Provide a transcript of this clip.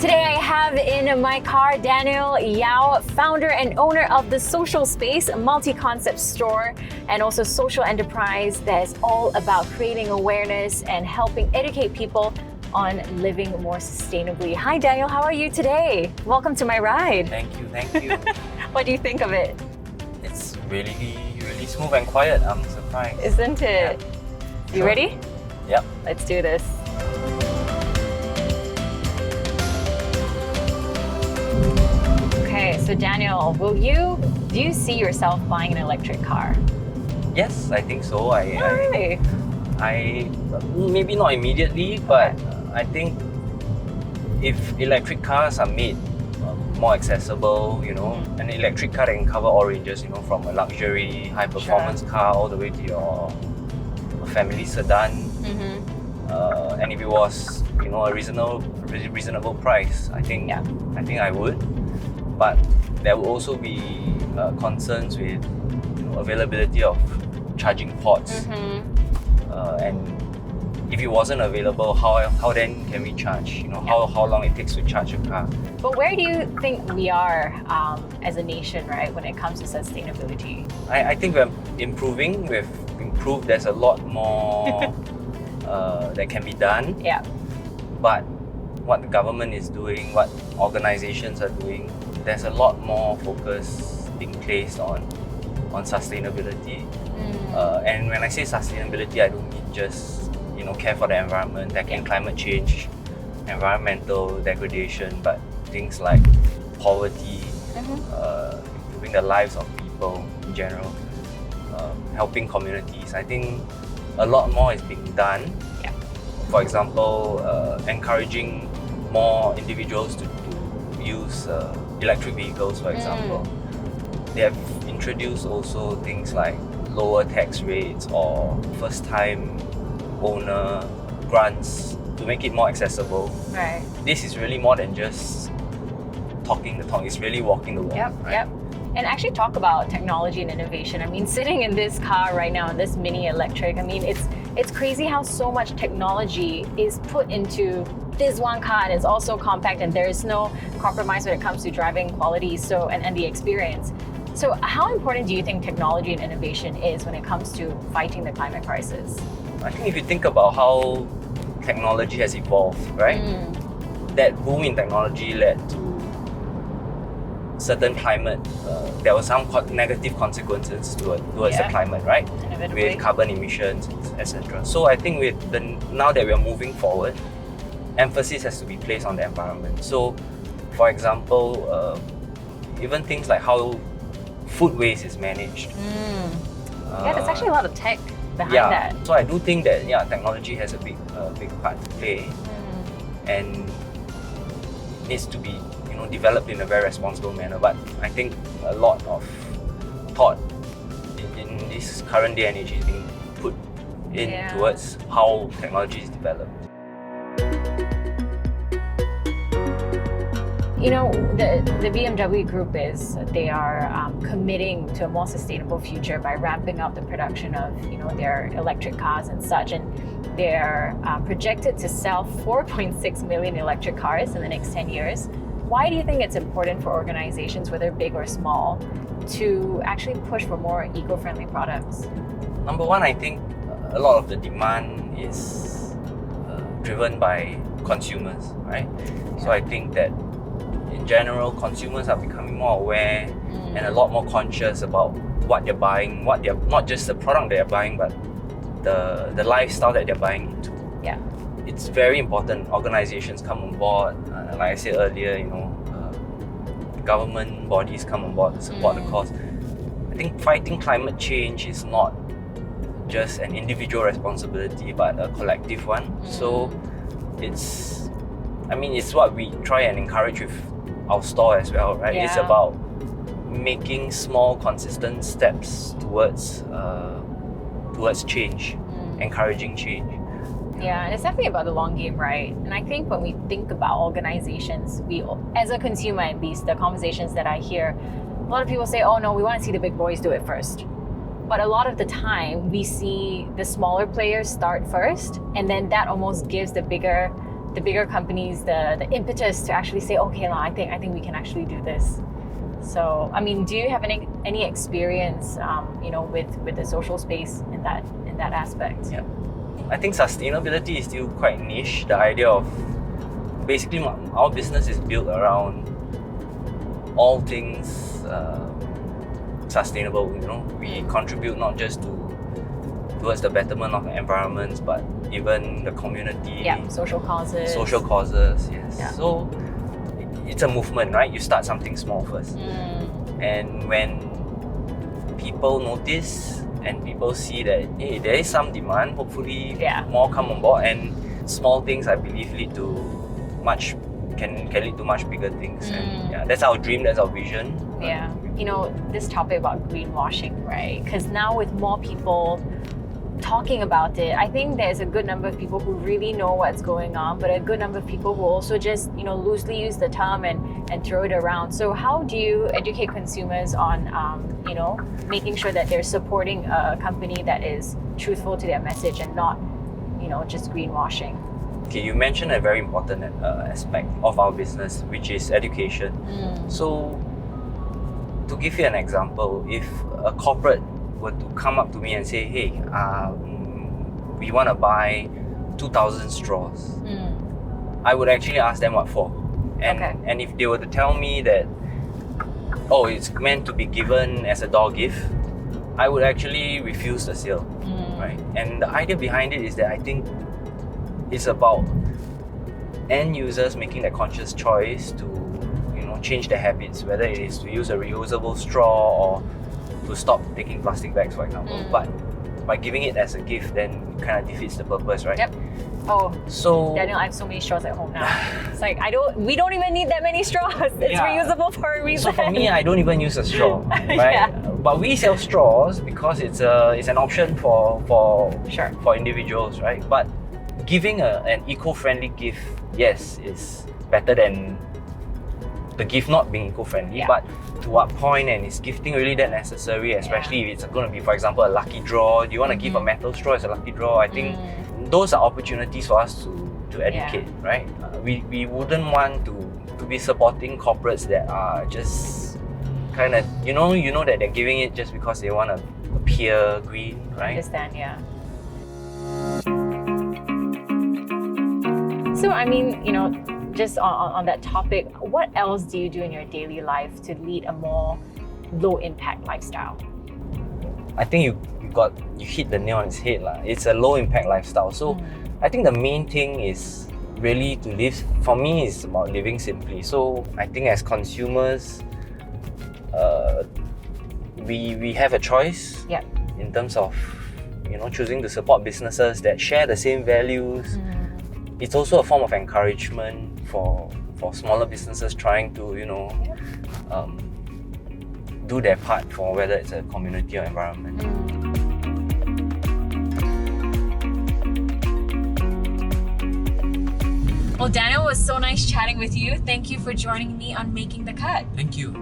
Today I have in my car Daniel Yeow, founder and owner of the Social Space, a multi-concept store and also social enterprise that is all about creating awareness and helping educate people on living more sustainably. Hi Daniel, how are you today? Welcome to my ride. Thank you. What do you think of it? It's really smooth and quiet. I'm surprised. Isn't it? Yeah. You ready? Yep. Let's do this. Okay, so Daniel, do you see yourself buying an electric car? Yes, I think so. Why? I maybe not immediately, but I think if electric cars are made more accessible, an electric car that can cover all ranges, from a luxury, high performance car all the way to your family sedan. And if it was, a reasonable price, I think I would. But there will also be concerns with availability of charging ports. And if it wasn't available, how then can we charge? How long it takes to charge a car. But where do you think we are as a nation, right, when it comes to sustainability? I think we're improving. We've improved. There's a lot more that can be done. Yeah. But what the government is doing, what organizations are doing, there's a lot more focus being placed on sustainability. And when I say sustainability, I don't mean just care for the environment, tackling climate change, environmental degradation, but things like poverty, improving the lives of people in general, helping communities. I think a lot more is being done. For example, encouraging more individuals to use electric vehicles, for example. They have introduced also things like lower tax rates or first-time owner grants to make it more accessible. Right. This is really more than just talking the talk, it's really walking the walk. Yep. And actually talk about technology and innovation. I mean, sitting in this car right now, in this mini electric, I mean, it's crazy how so much technology is put into this one car, and it's also compact and there is no compromise when it comes to driving quality and the experience. So how important do you think technology and innovation is when it comes to fighting the climate crisis? I think if you think about how technology has evolved, right? That boom in technology led to certain climate, there were some negative consequences towards the climate, right? With carbon emissions, etc. So I think now that we are moving forward, emphasis has to be placed on the environment. So, for example, even things like how food waste is managed. There's actually a lot of tech behind that. So I do think that technology has a big part to play, and needs to be developed in a very responsible manner. But I think a lot of thought in this current day and age is being put in towards how technology is developed. The BMW group they are committing to a more sustainable future by ramping up the production of their electric cars and such, and they're projected to sell 4.6 million electric cars in the next 10 years. Why do you think it's important for organizations, whether big or small, to actually push for more eco-friendly products? Number one, I think a lot of the demand is driven by consumers, right? So I think that in general, consumers are becoming more aware and a lot more conscious about what they're buying, not just the product they're buying, but the lifestyle that they're buying into. Yeah. It's very important organizations come on board. Like I said earlier, government bodies come on board to support the cause. I think fighting climate change is not just an individual responsibility, but a collective one. So it's what we try and encourage with our store as well, right? It's about making small, consistent steps towards change, encouraging change. Yeah, and it's definitely about the long game, right? And I think when we think about organizations, we, as a consumer at least, the conversations that I hear, a lot of people say, oh no, we want to see the big boys do it first. But a lot of the time, we see the smaller players start first, and then that almost gives the bigger the bigger companies the impetus to actually say, okay, I think we can actually do this. So, I mean, do you have any experience, with the social space in that aspect? Yeah. I think sustainability is still quite niche. The idea of basically our business is built around all things sustainable. We contribute not just towards the betterment of the environments, but even the community. Yeah, social causes. Yes. Yeah. So it's a movement, right? You start something small first, and when people notice and people see that, hey, there is some demand, hopefully more come on board, and small things, I believe, can lead to much bigger things. And that's our dream, that's our vision. Yeah. This topic about greenwashing, right? Because now with more people talking about it, I think there's a good number of people who really know what's going on, but a good number of people who also just loosely use the term and throw it around. So how do you educate consumers on making sure that they're supporting a company that is truthful to their message and not just greenwashing? Okay, you mentioned a very important aspect of our business, which is education. So to give you an example, if a corporate were to come up to me and say, hey, we want to buy 2,000 straws, I would actually ask them what for. And if they were to tell me that, oh, it's meant to be given as a door gift, I would actually refuse the sale, right? And the idea behind it is that I think it's about end users making that conscious choice to change their habits, whether it is to use a reusable straw or to stop taking plastic bags, for example. But by giving it as a gift, then it kind of defeats the purpose, right? Yep. Oh, so Daniel, I have so many straws at home now. It's like we don't even need that many straws. It's reusable for a reason. So for me, I don't even use a straw, right? But we sell straws because it's an option for individuals, right? But giving an eco-friendly gift, yes, is better than the gift not being eco-friendly. But to what point, and is gifting really that necessary, especially if it's going to be, for example, a lucky draw? Do you want to give a metal straw as a lucky draw? I think those are opportunities for us to educate, right? We wouldn't want to be supporting corporates that are just kind of, that they're giving it just because they want to appear green, right? I understand, yeah. So, I mean, just on that topic, what else do you do in your daily life to lead a more low impact lifestyle? I think you hit the nail on its head. It's a low impact lifestyle. So I think the main thing is really to live, for me, it's about living simply. So I think as consumers, we have a choice in terms of choosing to support businesses that share the same values. It's also a form of encouragement for smaller businesses trying to do their part for whether it's a community or environment. Well, Daniel, it was so nice chatting with you. Thank you for joining me on Making the Cut. Thank you.